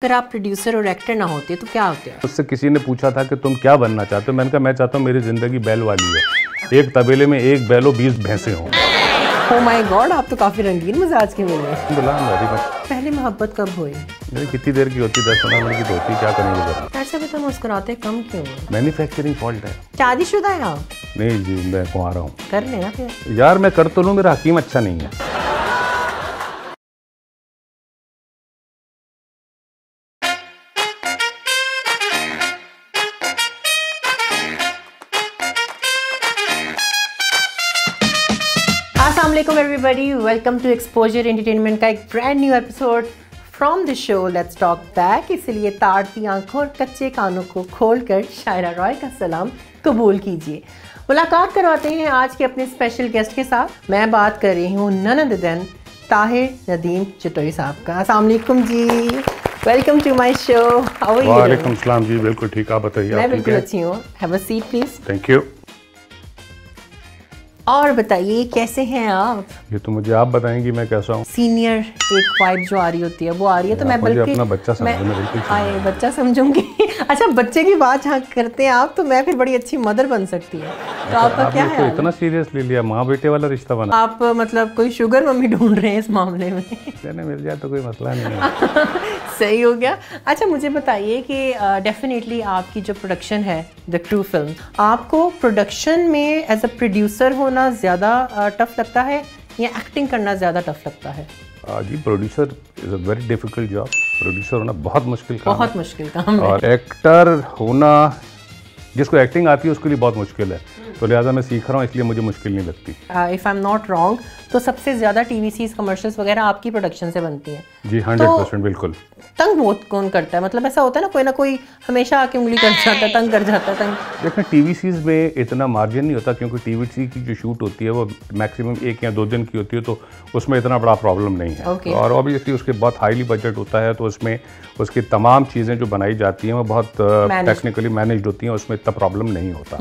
अगर आप प्रोड्यूसर और एक्टर ना होते तो क्या होते हैं? उससे किसी ने पूछा था कि तुम क्या बनना चाहते हो। मैंने कहा मैं चाहता हूँ मेरी जिंदगी बैल वाली हो, एक तबेले में एक बैल हो 20 भैंसे हों। ओह माय गॉड, आप तो काफी रंगीन मिजाज के मिले। पहली मोहब्बत कब हुई? कितनी देर की होती, 10-15 मिनट की तो होती, क्या करेंगे। ऐसे भी तो मुस्कुराते कम क्यों? मैन्युफैक्चरिंग फॉल्ट है। शादीशुदा है आप? नहीं जी, मैं कुंवारा हूँ। कर लेना फिर। यार मैं कर तो लूँ, मेरा हकीम अच्छा नहीं है। अस्सलाम वालेकुम everybody, welcome to Exposure Entertainment का एक brand new episode from the show let's talk back. इसलिए ताड़ती आंखों और कच्चे कानों को खोलकर शायरा रॉय का सलाम कबूल कीजिए। मुलाकात करवाते हैं आज के अपने स्पेशल गेस्ट के साथ। मैं बात कर रही हूँ none other than Tahir Nadeem Chatoi साहब का। अस्सलाम वालेकुम जी, welcome to my show. How are you? वालेकुम सलाम जी, बिल्कुल ठीक, आप बताइए। मैं बिल्कुल अच्छी हूँ। Have a seat please. Thank you. और बताइए कैसे हैं आप? ये तो मुझे आप बताएंगी मैं कैसा हूँ। सीनियर एक वाइब जो आ रही होती है वो आ रही है, तो मैं बल्कि अपना बच्चा आए बच्चा समझूंगी। अच्छा, बच्चे की बात जहाँ करते हैं आप, तो मैं फिर बड़ी अच्छी मदर बन सकती है। तो आपका क्या है? इतना सीरियस ले लिया, माँ बेटे वाला रिश्ता बना। आप मतलब कोई शुगर मम्मी ढूंढ रहे हैं इस मामले में? मिल जाए तो कोई मसला नहीं है। सही हो गया। अच्छा, मुझे बताइए कि डेफिनेटली आपकी जो प्रोडक्शन है द क्रू फिल्म, आपको प्रोडक्शन में एज अ प्रोड्यूसर होना ज़्यादा टफ लगता है या एक्टिंग करना ज़्यादा टफ लगता है? जी, producer is a very difficult job. Producer होना बहुत मुश्किल काम है। बहुत मुश्किल काम है। और एक्टर होना, जिसको एक्टिंग आती है उसके लिए बहुत मुश्किल है, तो लिहाजा मैं सीख रहा हूँ, इसलिए मुझे मुश्किल नहीं लगती। If I am not wrong तो सबसे ज़्यादा टीवीसीज़ कमर्शियल्स वगैरह आपकी प्रोडक्शन से बनती हैं। जी 100% बिल्कुल। तंग बहुत कौन करता है? मतलब ऐसा होता है ना कोई हमेशा आके उंगली कर जाता है, तंग कर जाता है। देखिए टीवीसीज़ में इतना मार्जिन नहीं होता, क्योंकि टीवीसी की जो शूट होती है वो मैक्सिमम 1 या 2 दिन की होती है, तो उसमें इतना बड़ा प्रॉब्लम नहीं है। और ऑब्वियसली उसके बहुत हाईली बजट होता है, तो उसमें उसकी तमाम चीज़ें जो बनाई जाती हैं वो बहुत टेक्निकली मैनेज्ड होती हैं, उसमें इतना प्रॉब्लम नहीं होता।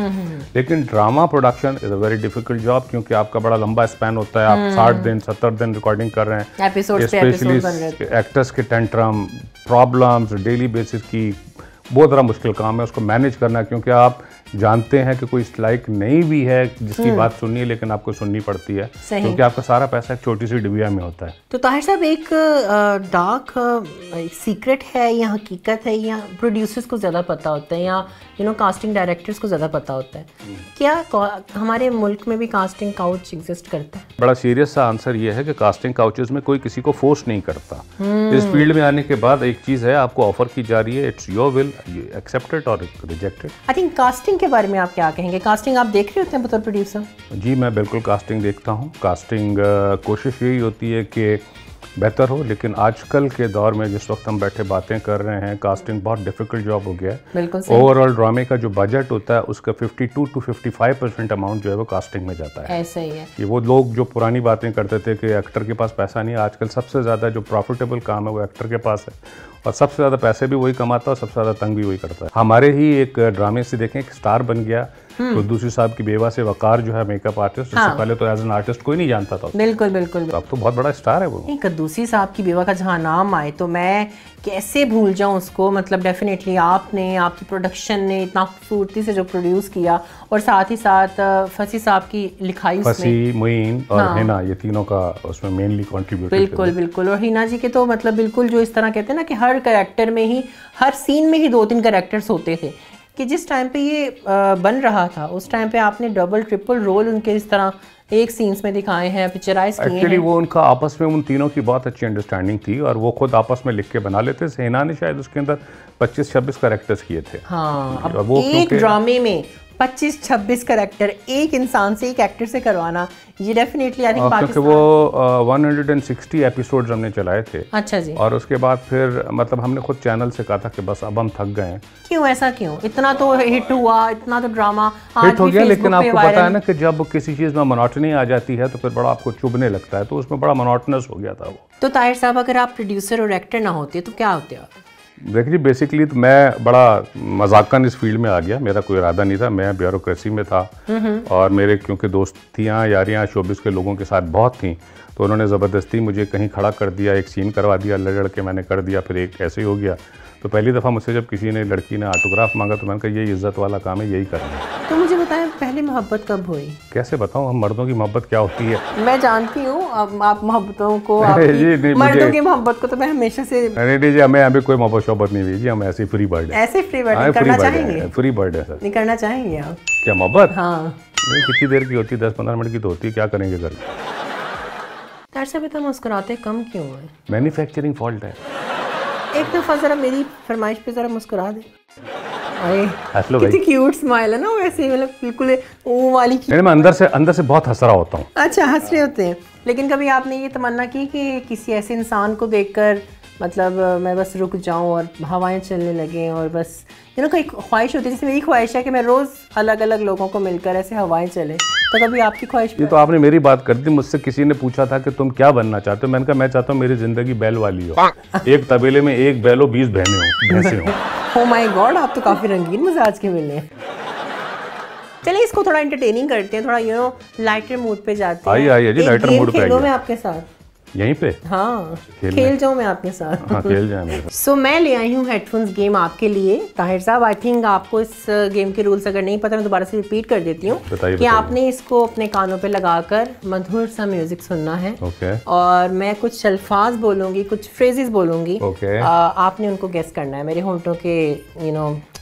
लेकिन drama production is a very difficult job, क्योंकि आपका बड़ा लंबा स्पैन होता है। आप 60 दिन 70 दिन रिकॉर्डिंग कर रहे हैं, स्पेशली एक्टर्स के टेंट्रम, प्रॉब्लम्स, डेली बेसिस की बहुत बड़ा मुश्किल काम है उसको मैनेज करना, क्योंकि आप जानते हैं कि कोई इस लायक नहीं भी है जिसकी बात सुननी है, लेकिन आपको सुननी पड़ती है, क्योंकि आपका सारा पैसा एक छोटी सी डिबिया में होता है। तो ताहिर साहब, एक डार्क सीक्रेट है या हकीकत है, या प्रोड्यूसर्स को ज़्यादा पता होता है, या कास्टिंग डायरेक्टर्स को ज़्यादा पता होता है, क्या हमारे मुल्क में भी कास्टिंग काउच एग्जिस्ट करता है? बड़ा सीरियस सा आंसर ये है कि कास्टिंग काउचेस में कोई किसी को फोर्स नहीं करता। इस फील्ड में आने के बाद एक चीज़ है, आपको ऑफर की जा रही है, it's your will, you accept it और reject it. I think casting के बारे में आप क्या कहेंगे? कास्टिंग आप देख रहे होते हैं बतौर प्रोड्यूसर? जी, मैं बिल्कुल कास्टिंग देखता हूँ। कास्टिंग कोशिश यही होती है कि बेहतर हो, लेकिन आजकल के दौर में जिस वक्त हम बैठे बातें कर रहे हैं, कास्टिंग बहुत डिफिकल्ट जॉब हो गया है। बिल्कुल। ओवरऑल ड्रामे का जो बजट होता है उसका 52 to 55% अमाउंट जो है वो कास्टिंग में जाता है। ऐसा ही है। ये वो लोग जो पुरानी बातें करते थे कि एक्टर के पास पैसा नहीं है, आजकल सबसे ज़्यादा जो प्रॉफिटेबल काम है वो एक्टर के पास है, और सबसे ज़्यादा पैसे भी वही कमाता है और सबसे ज़्यादा तंग भी वही करता है। हमारे ही एक ड्रामे से देखें, एक स्टार बन गया तो दूसरी साहब की बेवा से वकार जो है मेकअप आर्टिस्ट, उससे पहले तो एज एन आर्टिस्ट कोई नहीं जानता था। बिल्कुल बिल्कुल। तो अब तो बहुत बड़ा स्टार है वो। नहीं, कद्दूसी साहब की बेवा का जहाँ नाम आए तो मैं कैसे भूल जाऊँ उसको। मतलब डेफिनेटली आपने, आपकी प्रोडक्शन ने इतना खूबसूरती से जो प्रोड्यूस किया, और साथ ही साथ फसी साहब की लिखाई, फसी, मुइन और हिना, ये तीनों का उसमें मेनली कंट्रीब्यूट। बिल्कुल बिल्कुल। और हिना जी के तो मतलब बिल्कुल जो इस तरह कहते हैं ना कि हर कैरेक्टर में ही, हर सीन में ही 2-3 कैरेक्टर्स होते थे, कि जिस टाइम पे ये बन रहा था उस टाइम पे आपने डबल ट्रिपल रोल उनके इस तरह एक सीन्स में दिखाए हैं, पिक्चराइज किए हैं। एक्चुअली वो उनका आपस में, उन तीनों की बहुत अच्छी अंडरस्टैंडिंग थी, और वो खुद आपस में लिख के बना लेते थे। हिना ने शायद उसके अंदर 25-26 कैरेक्टर्स किए थे। हाँ, अब वो एक ड्रामे में 25-26 कैरेक्टर एक इंसान से, एक एक्टर से करवाना, ये डेफिनेटली आई थिंक क्योंकि वो 160 एपिसोड्स हमने चलाए थे। अच्छा जी। और उसके बाद फिर मतलब हमने खुद चैनल से कहा था कि बस अब हम थक गए हैं। क्यों, ऐसा क्यों? इतना तो हिट हुआ, इतना तो ड्रामा हिट हो गया, लेकिन आपको पता है ना कि जब किसी चीज़ में मोनोटनी आ जाती है तो फिर बड़ा आपको चुभने लगता है, तो उसमें बड़ा मोनोटनस हो गया था वो। तो ताहिर साहब, अगर आप प्रोड्यूसर और एक्टर ना होते तो क्या होते आप? देखिए बेसिकली तो मैं बड़ा मजाकन इस फील्ड में आ गया, मेरा कोई इरादा नहीं था। मैं ब्यूरोक्रेसी में था और मेरे क्योंकि दोस्तियाँ यारियाँ शोबिस के लोगों के साथ बहुत थी, तो उन्होंने ज़बरदस्ती मुझे कहीं खड़ा कर दिया, एक सीन करवा दिया, लड़ के मैंने कर दिया, फिर एक ऐसे ही हो गया। तो पहली दफ़ा मुझसे जब किसी ने लड़की ने ऑटोग्राफ मांगा तो मैंने कहा ये इज़्ज़त वाला काम है, यही करना है। तो मुझे बताएं पहली मोहब्बत कब हुई? कैसे बताऊं हम मर्दों की मोहब्बत क्या होती है? मैं जानती हूँ आप मोहब्बतों को, मर्दों की मोहब्बत को तो मैं हमेशा से नहीं जी, हमें अभी कोई मोहब्बत नहीं हुई जी, हम ऐसे फ्री बर्ड है। ऐसे फ्री बर्ड करना चाहेंगे? फ्री बर्ड है सर। नहीं करना चाहेंगे आप क्या मोहब्बत? हाँ कितनी देर की होती है? 10-15 मिनट की तो होती है, क्या करेंगे घर? से भी तो मुस्कुराते कम क्यों है? मैन्युफैक्चरिंग फॉल्ट है। एक दफा जरा मेरी फरमाइश पे जरा मुस्कुरा दे। अरे कितनी क्यूट स्माइल है ना, वैसे मतलब बिल्कुल वो वाली की। मैं अंदर से बहुत हंस रहा होता हूँ। अच्छा हंस रहे होते हैं, लेकिन कभी आपने ये तमन्ना की कि किसी ऐसे इंसान को देखकर मतलब मैं बस रुक जाऊं और हवाएं चलने लगें और बस कोई ख्वाहिश होती है, जैसे मेरी ख्वाहिश है कि मैं रोज़ अलग अलग लोगों को मिलकर ऐसे हवाएं चलें, तो कभी आपकी ख्वाहिश? ये तो आपने मेरी बात कर दी। मुझसे किसी ने पूछा था कि तुम क्या बनना चाहते हो, मैंने कहा मैं चाहता हूँ मेरी ज़िंदगी बैल वाली हो, एक तबेले में एक बैल हो, 20 भैंसे हो। ओह माय गॉड, आप तो काफ़ी रंगीन मिजाज के मिले हैं। चलिए इसको थोड़ा एंटरटेनिंग करते हैं, थोड़ा लाइटर मूड पे जाते हैं। आइए जी, लाइटर मूड पे खेलो मैं आपके साथ यहीं पे। हाँ खेल जाऊँ मैं आपके साथ। हाँ खेल जाए। सो मैं ले आई हूँ हेडफोन्स गेम आपके लिए। ताहिर साहब आई थिंक आपको इस गेम के रूल्स अगर नहीं पता, मैं दोबारा से रिपीट कर देती हूँ कि आपने इसको अपने कानों पे लगाकर मधुर सा म्यूजिक सुनना है। और मैं कुछ अल्फाज बोलूँगी, कुछ फ्रेजेस बोलूँगी, आपने उनको गेस करना है मेरे होंठों के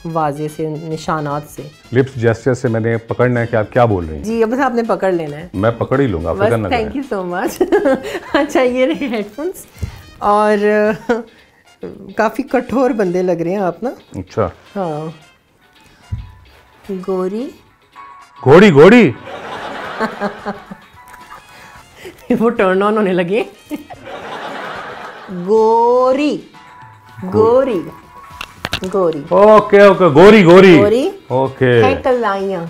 वाजे से, निशानात से, लिप्स जेस्चर से मैंने पकड़ना है कि आप क्या बोल रही हैं। जी अब बस आपने पकड़ लेना है। मैं पकड़ ही लूँगा, फिक्र ना करें। Thank you so much. अच्छा ये रहे हेडफोन्स, और काफ़ी कठोर बंदे लग रहे हैं आप ना। अच्छा हाँ। गोरी घोड़ी घोड़ी वो टर्न ऑन होने लगे। गोरी गोरी गोरी ओके ओके, गोरी गोरी गोरी ओके। है कलाइयाँ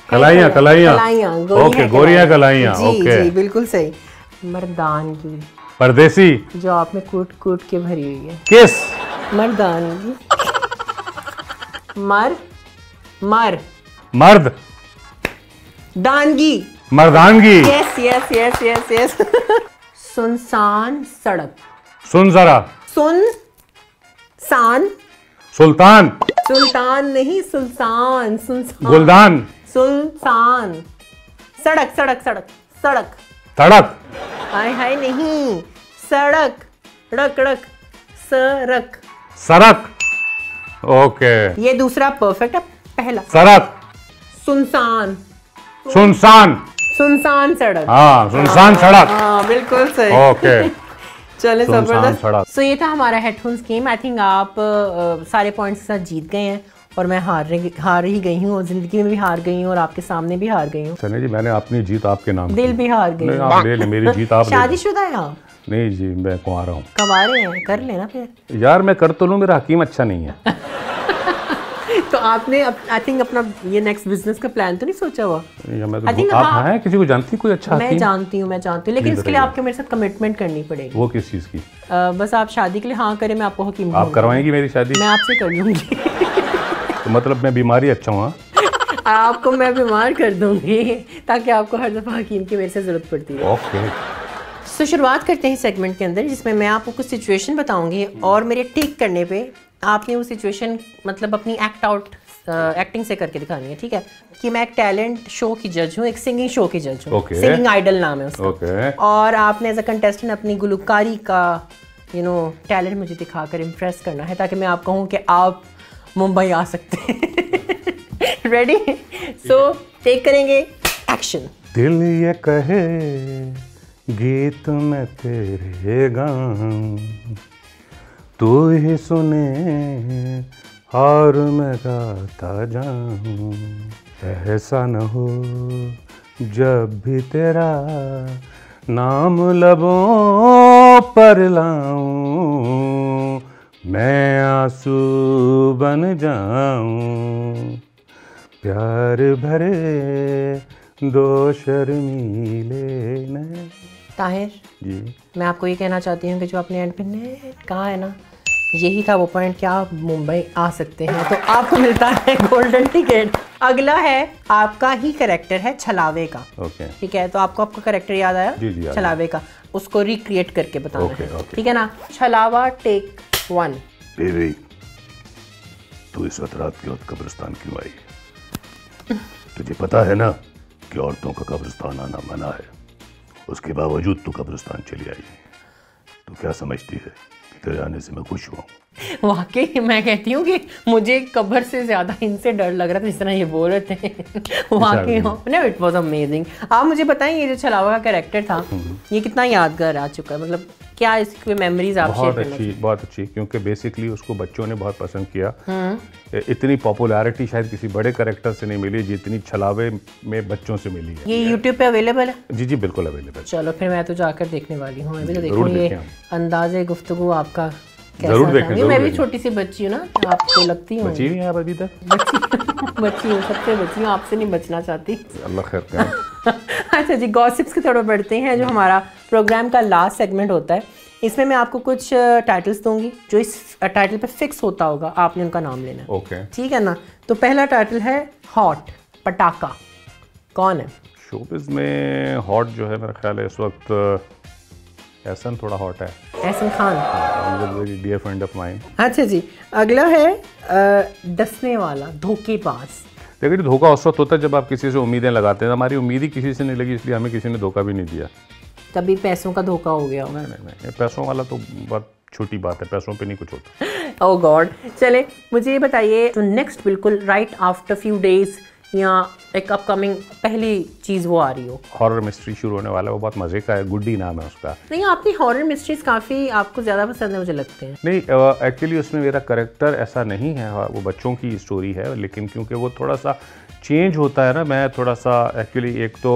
कलाइयाँ कलाइयाँ कलाइयाँ, ओके, गोरियाँ कलाइयाँ, ओके जी बिल्कुल सही। मर्दानगी परदेसी, जो आप में कूट कूट के भरी हुई है। किस? मर्दानगी। मर मर मर्द दानगी, मर्दानगी। Yes yes yes yes yes. सुनसान सड़क, सुन जरा, सुन सान, सुल्तान, सुल्तान नहीं सुल्तान, सुनसान, गुलदान, सुल्तान, सड़क सड़क सड़क सड़क, सड़क, हाय हाय नहीं, सड़क, रक रक, सड़क, सड़क, ओके। ये दूसरा परफेक्ट है, पहला सड़क, सुनसान, सुनसान, सुनसान सड़क, हाँ सुनसान सड़क, हाँ बिल्कुल सही, ओके। चले जबरदस्त। सो ये था हमारा हेडफोन्स गेम। आई थिंक आप सारे पॉइंट्स के साथ जीत गए हैं और मैं हार ही गई हूँ, और जिंदगी में भी हार गई हूँ और आपके सामने भी हार गई हूँ। सनी जी मैंने अपनी जीत आपके नाम, दिल भी हार गई। आप ले ले मेरी जीत आप। शादीशुदा है आप? नहीं जी मैं कुंवारा हूँ। कंवारे हैं, कर लेना फिर। यार मैं कर तो लूँ, मेरा हकीम अच्छा नहीं है। तो आपने आई थिंक अपना ये नेक्स्ट बिजनेस का प्लान तो नहीं सोचा हुआ? आप हैं किसी को जानती कोई अच्छा? मैं जानती हूँ लेकिन इसके लिए आपको मेरे साथ कमिटमेंट करनी पड़ेगी। वो किस चीज़ की? बस आप शादी के लिए हाँ करें, मैं आपको हकीम। आप करवाएंगी मेरी शादी? मैं आपसे कर लूँगी। तो मतलब मैं बीमारी अच्छा हूँ? आपको मैं बीमार कर दूंगी ताकि आपको हर दफ़ा हकीम की मेरे से ज़रूरत पड़ती है। ओके। तो शुरुआत करते हैं सेगमेंट के अंदर, जिसमें मैं आपको कुछ सिचुएशन बताऊंगी और मेरे टिक करने पे आपने वो सिचुएशन मतलब अपनी एक्टिंग से करके दिखानी है। ठीक है कि मैं एक टैलेंट शो की जज हूँ, एक सिंगिंग शो की जज हूँ। सिंगिंग आइडल नाम है उसका। और आपने एज अ कंटेस्टेंट अपनी गुलकारी का टैलेंट मुझे दिखाकर इम्प्रेस करना है, ताकि मैं आप कहूँ कि आप मुंबई आ सकते हैं। रेडी? सो टेक करेंगे एक्शन। दिल ये कहे गीत में तेरे गाऊं, तू ही सुने और मैं गाता जाऊं, ऐसा न हो जब भी तेरा नाम लबों पर लाऊं, मैं आंसू बन जाऊं, प्यार भरे दो शर्मीले नैन। ताहिर जी, मैं आपको ये कहना चाहती हूँ कि जो आपने एंड पे नेट कहा है ना, यही था वो पॉइंट कि आप मुंबई आ सकते हैं, तो आपको मिलता है गोल्डन टिकट। अगला है आपका ही कैरेक्टर है छलावे का। ठीक है, तो आपको आपका कैरेक्टर याद आया? जी, छलावे का, उसको रिक्रिएट करके बताना है। ठीक है ना? छलावा टेक 1। बेबी, तू इस वक्त रात के वक्त कब्रिस्तान क्यों आई? तुझे पता है ना कि औरतों का कब्रिस्तान आना मना है, उसके बावजूद तू कब्रिस्तान चली आई। तू क्या समझती है कि तेरे आने से मैं खुश हुआ? वाकई मैं कहती हूँ कि मुझे कब्र से ज्यादा इनसे डर लग रहा था जिस तरह ये बोल रहे थे। वाकई ना, इट वाज अमेजिंग। आप मुझे बताएं, ये जो छलावा का कैरेक्टर था ये कितना यादगार आ चुका है? मतलब क्या इसकी कोई मेमोरीज आप शेयर करना चाहिए? बहुत अच्छी, क्योंकि बेसिकली उसको बच्चों ने बहुत पसंद किया। इतनी पॉपुलैरिटी शायद किसी बड़े कैरेक्टर से नहीं मिली जितनी छलावे में बच्चों से मिली है। ये यूट्यूब पे अवेलेबल है? जी बिल्कुल अवेलेबल। चलो फिर मैं तो जाकर देखने वाली हूँ। अभी तो देखूँगी। अंदाज़े गुफ्तगू आपका जरूर देखें। मैं भी छोटी सी बच्ची हूँ ना, आपको लगती हूँ बच्ची नहीं आप अभी तक? बच्ची हूँ, सबसे बच्ची हूँ, आपसे नहीं बचना चाहती। अल्लाह खैर करे। अच्छा जी, गॉसिप्स की तरफ बढ़ते हैं। जो हमारा प्रोग्राम का लास्ट सेगमेंट होता है, इसमें मैं आपको कुछ टाइटल्स दूंगी, जो इस टाइटल पे फिक्स होता होगा आपने उनका नाम लेना है। ओके, ठीक है ना? तो पहला टाइटल है हॉट पटाखा। कौन है शोबिज़ में हॉट? जो है मेरा ख्याल है इस वक्त एहसन थोड़ा हॉट है। Ehsan Khan, dear friend of mine. अच्छा जी, अगला है डसने वाला, धोखेबाज। देखिए, धोखा उस वक्त होता है जब आप किसी से उम्मीदें लगाते हैं। हमारी उम्मीद ही किसी से नहीं लगी, इसलिए हमें किसी ने धोखा भी नहीं दिया। कभी पैसों का धोखा हो गया? नहीं, पैसों वाला तो बहुत छोटी बात है, पैसों पे नहीं कुछ होता। ओह गॉड। चले मुझे ये बताइए, तो नेक्स्ट बिल्कुल राइट आफ्टर फ्यू डेज या एक अपकमिंग पहली चीज़ वो आ रही हो? हॉरर मिस्ट्री शुरू होने वाला है, वो बहुत मज़े का है, गुड्डी नाम है उसका। नहीं, आपकी हॉरर मिस्ट्रीज काफ़ी आपको ज़्यादा पसंद है मुझे लगते हैं। नहीं, एक्चुअली उसमें मेरा कैरेक्टर ऐसा नहीं है, वो बच्चों की स्टोरी है, लेकिन क्योंकि वो थोड़ा सा चेंज होता है ना, मैं थोड़ा सा एक्चुअली एक तो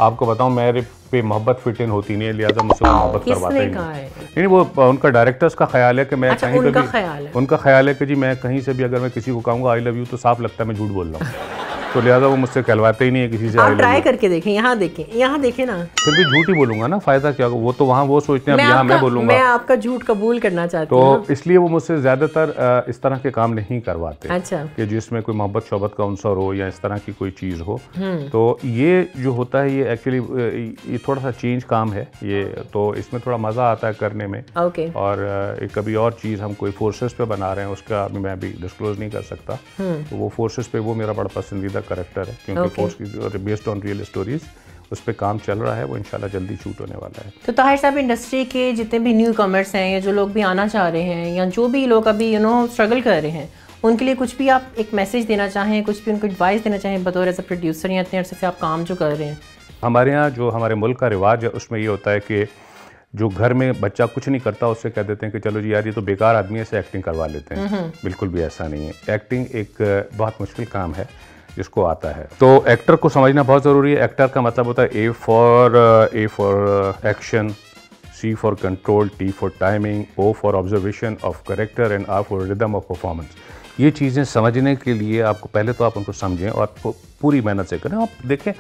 आपको बताऊं, मेरे पे मोहब्बत फिट इन होती नहीं है, लिहाजा मुझसे मोहब्बत करवाते ही नहीं। वो उनका डायरेक्टर्स का ख्याल है कि मैं कहीं पे भी, उनका ख्याल है कि जी मैं कहीं से भी अगर मैं किसी को कहूँगा आई लव यू तो साफ लगता है मैं झूठ बोल रहा हूँ, तो लिहाजा वो मुझसे कहलवाते ही नहीं है किसी से। आप ट्राई करके देखें, यहाँ देखें ना। फिर भी झूठ ही बोलूंगा ना, फायदा क्या? वो तो वहाँ वो सोचते हैं, अब यहाँ मैं बोलूँगा। मैं आपका झूठ कबूल करना चाहती हूँ, तो इसलिए वो मुझसे ज़्यादातर इस तरह के काम नहीं करवाते। अच्छा। कि जिसमें कोई मोहब्बत शोबत का अंसर हो या इस तरह की कोई चीज़ हो। तो ये जो होता है ये एक्चुअली ये थोड़ा सा चेंज काम है ये, तो इसमें थोड़ा मज़ा आता है करने में। और कभी और चीज़ हम कोई फोर्सेस पे बना रहे हैं, उसका मैं अभी डिस्क्लोज नहीं कर सकता। तो वो फोर्सेस पे वो मेरा बड़ा पसंदीदा कैरेक्टर है, क्योंकि फोर्स की बेस्ड ऑन रियल स्टोरीज उस पर काम चल रहा है, वो इंशाल्लाह जल्दी शूट होने वाला है। तो ताहिर साहब, इंडस्ट्री के जितने भी न्यू कमर्स हैं या जो लोग भी आना चाह रहे हैं या जो भी लोग अभी स्ट्रगल कर रहे हैं, उनके लिए कुछ भी आप एक मैसेज देना चाहें, कुछ भी उनको एडवाइस देना चाहें बतौर एज अ प्रोड्यूसर या इतने अरसे से आप काम जो कर रहे हैं? हमारे यहाँ जो हमारे मुल्क का रिवाज है उसमें ये होता है कि जो घर में बच्चा कुछ नहीं करता उससे कह देते हैं कि चलो जी यार ये तो बेकार आदमी है, इससे एक्टिंग करवा लेते हैं। बिल्कुल भी ऐसा नहीं है। एक्टिंग एक बहुत मुश्किल काम है जिसको आता है, तो एक्टर को समझना बहुत ज़रूरी है। एक्टर का मतलब होता है A for action, C for control, T for timing, O for observation of character and R for rhythm of performance. ये चीज़ें समझने के लिए आपको पहले तो आप उनको समझें और पूरी मेहनत से करें। आप देखें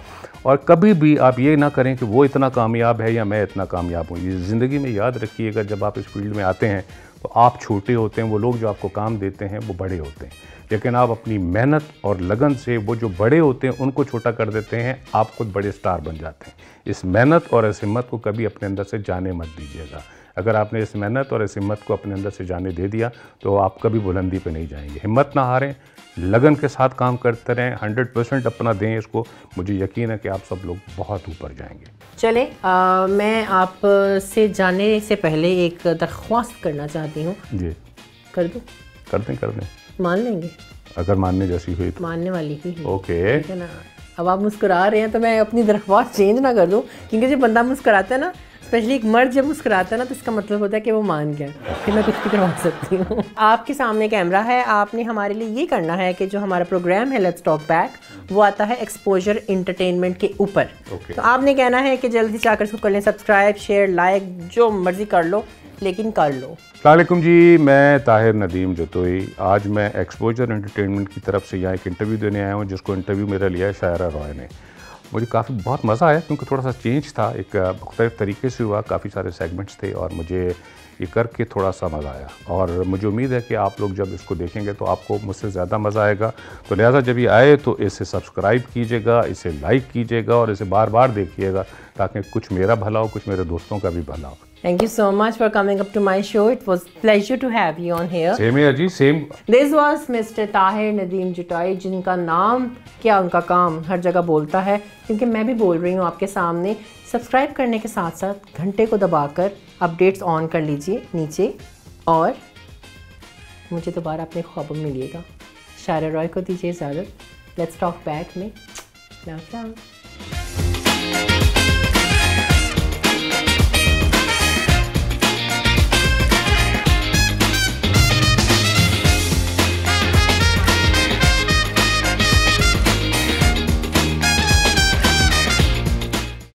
और कभी भी आप ये ना करें कि वो इतना कामयाब है या मैं इतना कामयाब हूँ। ये ज़िंदगी में याद रखिएगा, जब आप इस फील्ड में आते हैं तो आप छोटे होते हैं, वो लोग जो आपको काम देते हैं वो बड़े होते हैं, लेकिन आप अपनी मेहनत और लगन से वो जो बड़े होते हैं उनको छोटा कर देते हैं, आप खुद बड़े स्टार बन जाते हैं। इस मेहनत और इस हिम्मत को कभी अपने अंदर से जाने मत दीजिएगा। अगर आपने इस मेहनत और इस हिम्मत को अपने अंदर से जाने दे दिया तो आप कभी बुलंदी पे नहीं जाएंगे। हिम्मत ना हारें, लगन के साथ काम करते रहें, 100% अपना दें इसको। मुझे यकीन है कि आप सब लोग बहुत ऊपर जाएंगे। चले मैं आपसे जाने से पहले एक दरख्वास्त करना चाहती हूँ। जी कर दूँ? कर दें। मान लेंगे? अगर मानने जैसी हुई तो। मानने वाली ही। ओके, ठीक है ना? अब आप मुस्कुरा रहे हैं तो मैं अपनी दरख्वास्त चेंज ना कर दूं, क्योंकि जब बंदा मुस्कुराता है ना, स्पेशली एक मर्द जब मुस्कुराता है ना, तो इसका मतलब होता है कि वो मान गया, फिर मैं कुछ भी करवा सकती हूँ। आपके सामने कैमरा है, आपने हमारे लिए ये करना है कि जो हमारा प्रोग्राम है लेट्स टॉक बैक, वो आता है एक्सपोजर एंटरटेनमेंट के ऊपर। तो आपने कहना है कि जल्दी से आकर इसको कर लें सब्सक्राइब, शेयर, लाइक, जो मर्जी कर लो, लेकिन कर लो। अस्सलामुअलैकुम जी, मैं ताहिर नदीम जतोई। आज मैं एक्सपोजर एंटरटेनमेंट की तरफ से यहाँ एक इंटरव्यू देने आया हूँ, जिसको इंटरव्यू मेरा लिया है शायरा रॉय ने। मुझे काफ़ी बहुत मज़ा आया क्योंकि थोड़ा सा चेंज था, एक मुख्तलिफ तरीके से हुआ, काफ़ी सारे सेगमेंट्स थे और मुझे ये करके थोड़ा सा मज़ा आया, और मुझे उम्मीद है कि आप लोग जब इसको देखेंगे तो आपको मुझसे ज़्यादा मज़ा आएगा। तो लिहाजा जब ये आए तो इसे सब्सक्राइब कीजिएगा, इसे लाइक कीजिएगा और इसे बार बार देखिएगा, ताकि कुछ मेरा भला हो, कुछ मेरे दोस्तों का भी भला हो। Thank you so much for coming up to my show. It was pleasure to have you on here. Same here ji, same. This was Mr. Tahir Nadeem Jatai, जिनका नाम क्या उनका काम हर जगह बोलता है, क्योंकि मैं भी बोल रही हूँ आपके सामने। सब्सक्राइब करने के साथ साथ घंटे को दबाकर अपडेट्स ऑन कर लीजिए नीचे, और मुझे दोबारा अपने ख्वाबों में मिलिएगा। शायरा रॉय को दीजिए इजाज़त। लेट्स टॉक बैक में।